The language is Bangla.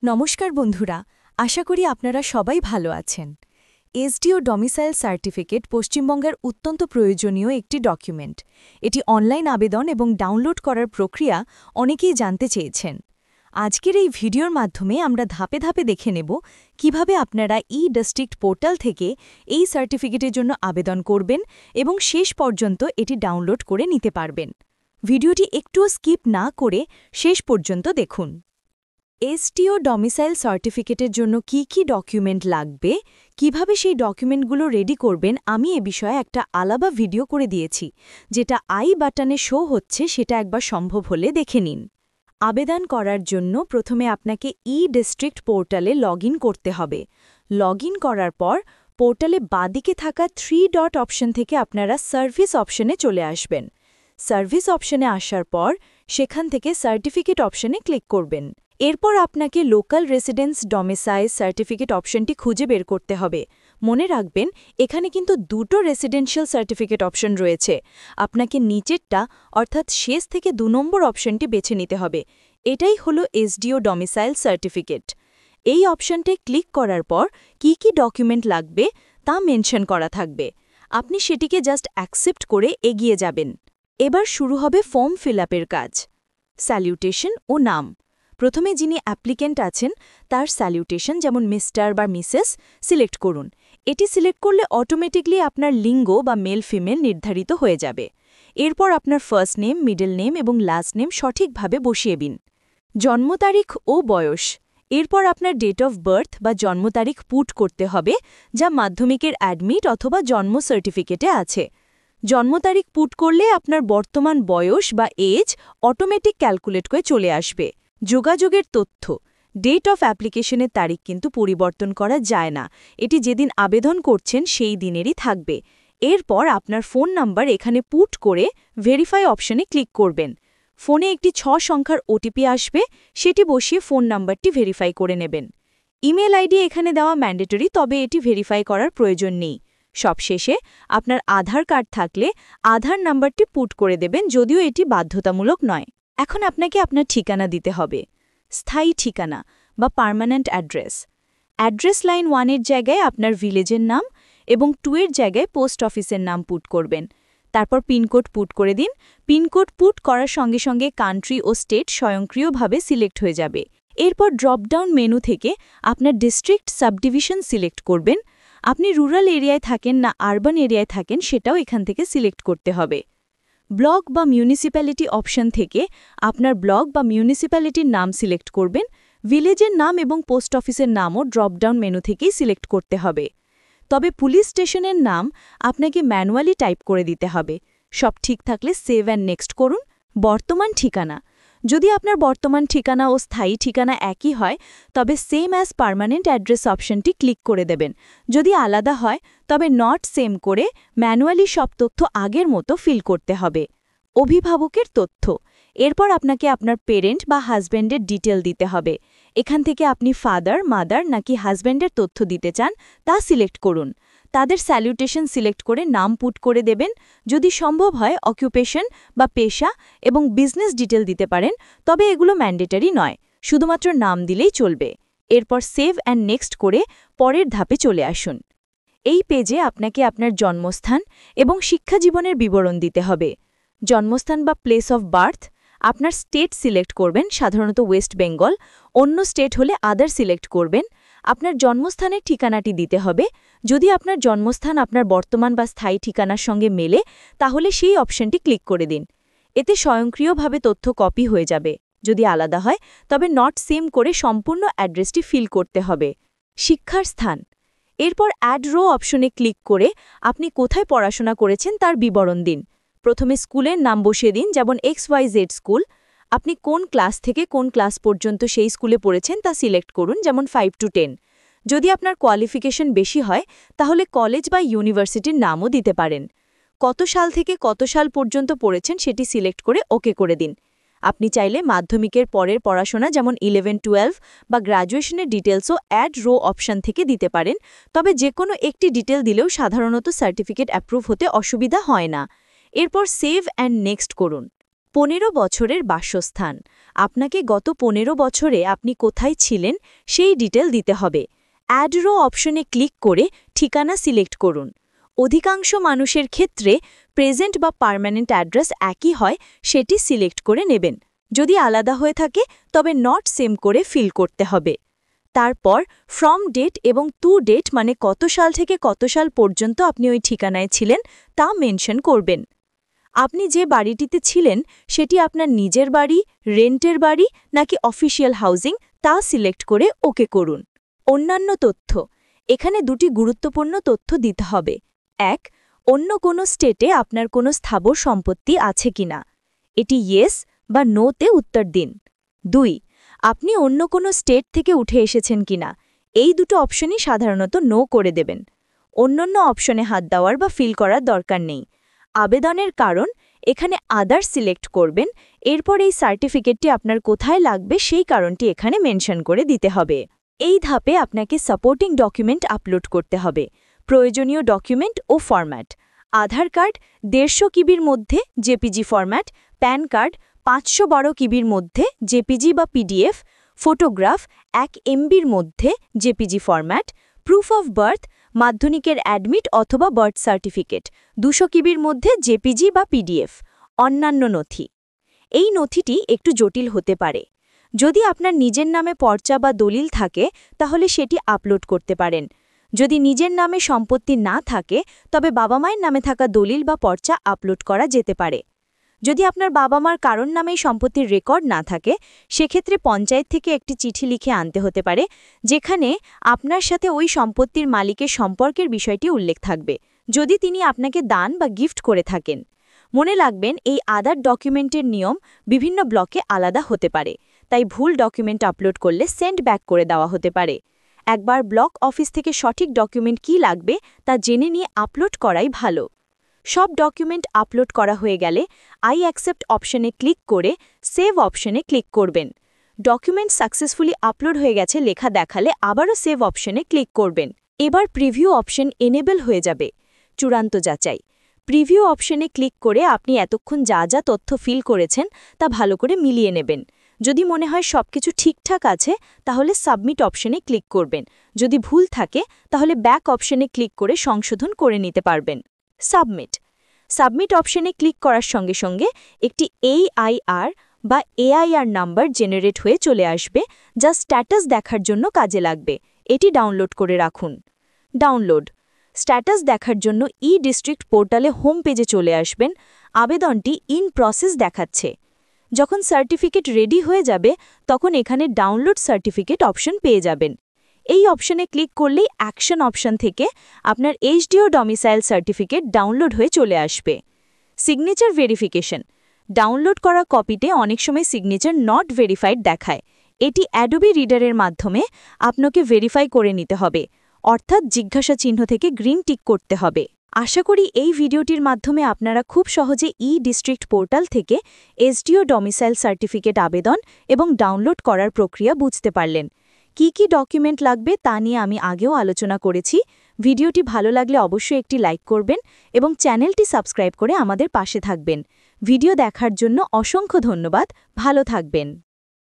নমস্কার বন্ধুরা, আশা করি আপনারা সবাই ভালো আছেন। এসডিও ডমিসাইল সার্টিফিকেট পশ্চিমবঙ্গের অত্যন্ত প্রয়োজনীয় একটি ডকুমেন্ট। এটি অনলাইন আবেদন এবং ডাউনলোড করার প্রক্রিয়া অনেকেই জানতে চেয়েছেন। আজকের এই ভিডিওর মাধ্যমে আমরা ধাপে ধাপে দেখে নেব কিভাবে আপনারা ডিস্ট্রিক্ট পোর্টাল থেকে এই সার্টিফিকেটের জন্য আবেদন করবেন এবং শেষ পর্যন্ত এটি ডাউনলোড করে নিতে পারবেন। ভিডিওটি একটুও স্কিপ না করে শেষ পর্যন্ত দেখুন। এসডিও ডমিসাইল সার্টিফিকেটের জন্য কি কি ডকুমেন্ট লাগবে, কিভাবে সেই ডকুমেন্টগুলো রেডি করবেন, আমি এ বিষয়ে একটা আলাদা ভিডিও করে দিয়েছি, যেটা আই বাটনে শো হচ্ছে, সেটা একবার সম্ভব হলে দেখে নিন। আবেদন করার জন্য প্রথমে আপনাকে ডিস্ট্রিক্ট পোর্টালে লগইন করতে হবে। লগইন করার পর পোর্টালে বাদিকে থাকা 3 ডট অপশন থেকে আপনারা সার্ভিস অপশনে চলে আসবেন। সার্ভিস অপশনে আসার পর সেখান থেকে সার্টিফিকেট অপশনে ক্লিক করবেন। এরপর আপনাকে লোকাল রেসিডেন্স ডমিসাইল সার্টিফিকেট অপশনটি খুঁজে বের করতে হবে। মনে রাখবেন, এখানে কিন্তু দুটো রেসিডেন্সিয়াল সার্টিফিকেট অপশন রয়েছে। আপনাকে নিচেরটা অর্থাৎ শেষ থেকে 2 নম্বর অপশনটি বেছে নিতে হবে। এটাই হলো এসডিও ডমিসাইল সার্টিফিকেট। এই অপশনটে ক্লিক করার পর কি কি ডকুমেন্ট লাগবে তা মেনশন করা থাকবে। আপনি সেটিকে জাস্ট অ্যাকসেপ্ট করে এগিয়ে যাবেন। এবার শুরু হবে ফর্ম ফিল আপের কাজ। স্যালিউটেশন ও নাম। প্রথমে যিনি অ্যাপ্লিকেন্ট আছেন তার স্যালিউটেশন, যেমন মিস্টার বা মিসেস, সিলেক্ট করুন। এটি সিলেক্ট করলে অটোমেটিকলি আপনার লিঙ্গ বা মেল ফিমেল নির্ধারিত হয়ে যাবে। এরপর আপনার ফার্স্ট নেম, মিডল নেম এবং লাস্ট নেম সঠিকভাবে বসিয়ে দিন। জন্ম তারিখ ও বয়স। এরপর আপনার ডেট অফ বার্থ বা জন্ম তারিখ পুট করতে হবে, যা মাধ্যমিকের অ্যাডমিট অথবা জন্ম সার্টিফিকেটে আছে। জন্ম তারিখ পুট করলে আপনার বর্তমান বয়স বা এজ অটোমেটিক ক্যালকুলেট করে চলে আসবে। যোগাযোগের তথ্য। ডেট অফ অ্যাপ্লিকেশনের তারিখ কিন্তু পরিবর্তন করা যায় না, এটি যেদিন আবেদন করছেন সেই দিনেরই থাকবে। এরপর আপনার ফোন নাম্বার এখানে পুট করে ভেরিফাই অপশনে ক্লিক করবেন। ফোনে একটি 6 সংখ্যার ওটিপি আসবে, সেটি বসিয়ে ফোন নাম্বারটি ভেরিফাই করে নেবেন। ইমেল আইডি এখানে দেওয়া ম্যান্ডেটরি, তবে এটি ভেরিফাই করার প্রয়োজন নেই। সবশেষে আপনার আধার কার্ড থাকলে আধার নাম্বারটি পুট করে দেবেন, যদিও এটি বাধ্যতামূলক নয়। এখন আপনাকে আপনার ঠিকানা দিতে হবে। স্থায়ী ঠিকানা বা পার্মানেন্ট অ্যাড্রেস। অ্যাড্রেস লাইন 1-এর জায়গায় আপনার ভিলেজের নাম এবং 2-এর জায়গায় পোস্ট অফিসের নাম পুট করবেন। তারপর পিনকোড পুট করে দিন। পিনকোড পুট করার সঙ্গে সঙ্গে কান্ট্রি ও স্টেট স্বয়ংক্রিয়ভাবে সিলেক্ট হয়ে যাবে। এরপর ড্রপডাউন মেনু থেকে আপনার ডিস্ট্রিক্ট সাবডিভিশন সিলেক্ট করবেন। আপনি রুরাল এরিয়ায় থাকেন না আরবান এরিয়ায় থাকেন সেটাও এখান থেকে সিলেক্ট করতে হবে। ব্লক বা মিউনিসিপ্যালিটি অপশন থেকে আপনার ব্লক বা মিউনিসিপ্যালিটির নাম সিলেক্ট করবেন। ভিলেজের নাম এবং পোস্ট অফিসের নামও ড্রপডাউন মেনু থেকেই সিলেক্ট করতে হবে। তবে পুলিশ স্টেশনের নাম আপনাকে ম্যানুয়ালি টাইপ করে দিতে হবে। সব ঠিক থাকলে সেভ অ্যান্ড নেক্সট করুন। বর্তমান ঠিকানা। যদি আপনার বর্তমান ঠিকানা ও স্থায়ী ঠিকানা একই হয়, তবে সেম অ্যাজ পার্মানেন্ট অ্যাড্রেস অপশনটি ক্লিক করে দেবেন। যদি আলাদা হয়, তবে নট সেম করে ম্যানুয়ালি সব তথ্য আগের মতো ফিল করতে হবে। অভিভাবকের তথ্য। এরপর আপনাকে আপনার পেরেন্ট বা হাজব্যান্ডের ডিটেল দিতে হবে। এখান থেকে আপনি ফাদার, মাদার নাকি হাজব্যান্ডের তথ্য দিতে চান তা সিলেক্ট করুন। তাদের স্যালিউটেশন সিলেক্ট করে নাম পুট করে দেবেন। যদি সম্ভব হয় অকুপেশন বা পেশা এবং বিজনেস ডিটেল দিতে পারেন, তবে এগুলো ম্যান্ডেটরি নয়, শুধুমাত্র নাম দিলেই চলবে। এরপর সেভ অ্যান্ড নেক্সট করে পরের ধাপে চলে আসুন। এই পেজে আপনাকে আপনার জন্মস্থান এবং শিক্ষাজীবনের বিবরণ দিতে হবে। জন্মস্থান বা প্লেস অফ বার্থ। আপনার স্টেট সিলেক্ট করবেন, সাধারণত ওয়েস্ট বেঙ্গল। অন্য স্টেট হলে আদার সিলেক্ট করবেন। আপনার জন্মস্থানের ঠিকানাটি দিতে হবে। যদি আপনার জন্মস্থান আপনার বর্তমান বা স্থায়ী ঠিকানার সঙ্গে মেলে, তাহলে সেই অপশনটি ক্লিক করে দিন। এতে স্বয়ংক্রিয়ভাবে তথ্য কপি হয়ে যাবে। যদি আলাদা হয়, তবে নট সেম করে সম্পূর্ণ অ্যাড্রেসটি ফিল করতে হবে। শিক্ষার স্থান। এরপর অ্যাড রো অপশনে ক্লিক করে আপনি কোথায় পড়াশোনা করেছেন তার বিবরণ দিন। প্রথমে স্কুলের নাম বসিয়ে দিন, যেমন XYZ স্কুল। আপনি কোন ক্লাস থেকে কোন ক্লাস পর্যন্ত সেই স্কুলে পড়েছেন তা সিলেক্ট করুন, যেমন 5 to 10। যদি আপনার কোয়ালিফিকেশন বেশি হয়, তাহলে কলেজ বা ইউনিভার্সিটির নামও দিতে পারেন। কত সাল থেকে কত সাল পর্যন্ত পড়েছেন সেটি সিলেক্ট করে ওকে করে দিন। আপনি চাইলে মাধ্যমিকের পরের পড়াশোনা, যেমন 11-12 বা গ্র্যাজুয়েশনের ডিটেলসও অ্যাড রো অপশন থেকে দিতে পারেন, তবে যে কোনো একটি ডিটেল দিলেও সাধারণত সার্টিফিকেট অ্যাপ্রুভ হতে অসুবিধা হয় না। এরপর সেভ অ্যান্ড নেক্সট করুন। 15 বছরের বাসস্থান। আপনাকে গত 15 বছরে আপনি কোথায় ছিলেন সেই ডিটেল দিতে হবে। অ্যাড রো অপশনে ক্লিক করে ঠিকানা সিলেক্ট করুন। অধিকাংশ মানুষের ক্ষেত্রে প্রেজেন্ট বা পার্মানেন্ট অ্যাড্রেস একই হয়, সেটি সিলেক্ট করে নেবেন। যদি আলাদা হয়ে থাকে তবে নট সেম করে ফিল করতে হবে। তারপর ফ্রম ডেট এবং টু ডেট মানে কত সাল থেকে কত সাল পর্যন্ত আপনি ওই ঠিকানায় ছিলেন তা মেনশন করবেন। আপনি যে বাড়িটিতে ছিলেন সেটি আপনার নিজের বাড়ি, রেন্টের বাড়ি নাকি অফিসিয়াল হাউজিং তা সিলেক্ট করে ওকে করুন। অন্যান্য তথ্য। এখানে দুটি গুরুত্বপূর্ণ তথ্য দিতে হবে। 1. অন্য কোনো স্টেটে আপনার কোনো স্থাবর সম্পত্তি আছে কিনা, এটি ইয়েস বা নোতে উত্তর দিন। 2. আপনি অন্য কোনো স্টেট থেকে উঠে এসেছেন কিনা, এই দুটো অপশনই সাধারণত নো করে দেবেন। অন্যান্য অপশনে হাত দেওয়ার বা ফিল করার দরকার নেই। আবেদনের কারণ, এখানে আদার সিলেক্ট করবেন, এরপর এই সার্টিফিকেটটি আপনার কোথায় লাগবে সেই কারণটি এখানে মেনশন করে দিতে হবে। এই ধাপে আপনাকে সাপোর্টিং ডকুমেন্ট আপলোড করতে হবে। প্রয়োজনীয় ডকুমেন্ট ও ফরম্যাট: আধার কার্ড 150 কিবির মধ্যে জেপিজি ফরম্যাট, প্যান কার্ড 512 কিবির মধ্যে জেপিজি বা পিডিএফ, ফটোগ্রাফ 1 এমবির মধ্যে JPG format, proof of birth মাধ্যমিকের অ্যাডমিট অথবা বার্থ সার্টিফিকেট 200 কিবির মধ্যে জেপিজি বা পিডিএফ। অন্যান্য নথি। এই নথিটি একটু জটিল হতে পারে। যদি আপনার নিজের নামে পর্চা বা দলিল থাকে তাহলে সেটি আপলোড করতে পারেন। যদি নিজের নামে সম্পত্তি না থাকে তবে বাবা মায়ের নামে থাকা দলিল বা পর্চা আপলোড করা যেতে পারে। যদি আপনার বাবা মার কারোর নামেই সম্পত্তির রেকর্ড না থাকে সেক্ষেত্রে পঞ্চায়েত থেকে একটি চিঠি লিখে আনতে হতে পারে, যেখানে আপনার সাথে ওই সম্পত্তির মালিকের সম্পর্কের বিষয়টি উল্লেখ থাকবে, যদি তিনি আপনাকে দান বা গিফট করে থাকেন। মনে রাখবেন, এই আদার ডকুমেন্টের নিয়ম বিভিন্ন ব্লকে আলাদা হতে পারে, তাই ভুল ডকুমেন্ট আপলোড করলে সেন্ড ব্যাক করে দেওয়া হতে পারে। একবার ব্লক অফিস থেকে সঠিক ডকুমেন্ট কী লাগবে তা জেনে নিয়ে আপলোড করাই ভালো। সব ডকুমেন্ট আপলোড করা হয়ে গেলে আই অ্যাকসেপ্ট অপশনে ক্লিক করে সেভ অপশনে ক্লিক করবেন। ডকুমেন্ট সাকসেসফুলি আপলোড হয়ে গেছে লেখা দেখালে আবারও সেভ অপশনে ক্লিক করবেন। এবার প্রিভিউ অপশন এনেবল হয়ে যাবে। চূড়ান্ত যাচাই: প্রিভিউ অপশনে ক্লিক করে আপনি এতক্ষণ যা যা তথ্য ফিল করেছেন তা ভালো করে মিলিয়ে নেবেন। যদি মনে হয় সবকিছু ঠিকঠাক আছে তাহলে সাবমিট অপশনে ক্লিক করবেন। যদি ভুল থাকে তাহলে ব্যাক অপশনে ক্লিক করে সংশোধন করে নিতে পারবেন। সাবমিট অপশনে ক্লিক করার সঙ্গে সঙ্গে একটি AIR বা AIR নাম্বার জেনারেট হয়ে চলে আসবে, যা স্ট্যাটাস দেখার জন্য কাজে লাগবে। এটি ডাউনলোড করে রাখুন। ডাউনলোড স্ট্যাটাস দেখার জন্য ডিস্ট্রিক্ট পোর্টালে হোম পেজে চলে আসবেন। আবেদনটি ইন প্রসেস দেখাচ্ছে। যখন সার্টিফিকেট রেডি হয়ে যাবে তখন এখানে ডাউনলোড সার্টিফিকেট অপশন পেয়ে যাবেন। এই অপশনে ক্লিক করলেই অ্যাকশন অপশন থেকে আপনার এইচডিও ডমিসাইল সার্টিফিকেট ডাউনলোড হয়ে চলে আসবে। সিগনেচার ভেরিফিকেশন: ডাউনলোড করা কপিতে অনেক সময় সিগনেচার নট ভেরিফাইড দেখায়। এটি অ্যাডোবি রিডারের মাধ্যমে আপনাকে ভেরিফাই করে নিতে হবে, অর্থাৎ জিজ্ঞাসা চিহ্ন থেকে গ্রিন টিক করতে হবে। আশা করি এই ভিডিওটির মাধ্যমে আপনারা খুব সহজে ডিস্ট্রিক্ট পোর্টাল থেকে এইচডিও ডমিসাইল সার্টিফিকেট আবেদন এবং ডাউনলোড করার প্রক্রিয়া বুঝতে পারলেন। কি ডকুমেন্ট লাগবে তা নিয়ে আমি আগেও আলোচনা করেছি। ভিডিওটি ভালো লাগলে অবশ্যই একটি লাইক করবেন এবং চ্যানেলটি সাবস্ক্রাইব করে আমাদের পাশে থাকবেন। ভিডিও দেখার জন্য অসংখ্য ধন্যবাদ। ভালো থাকবেন।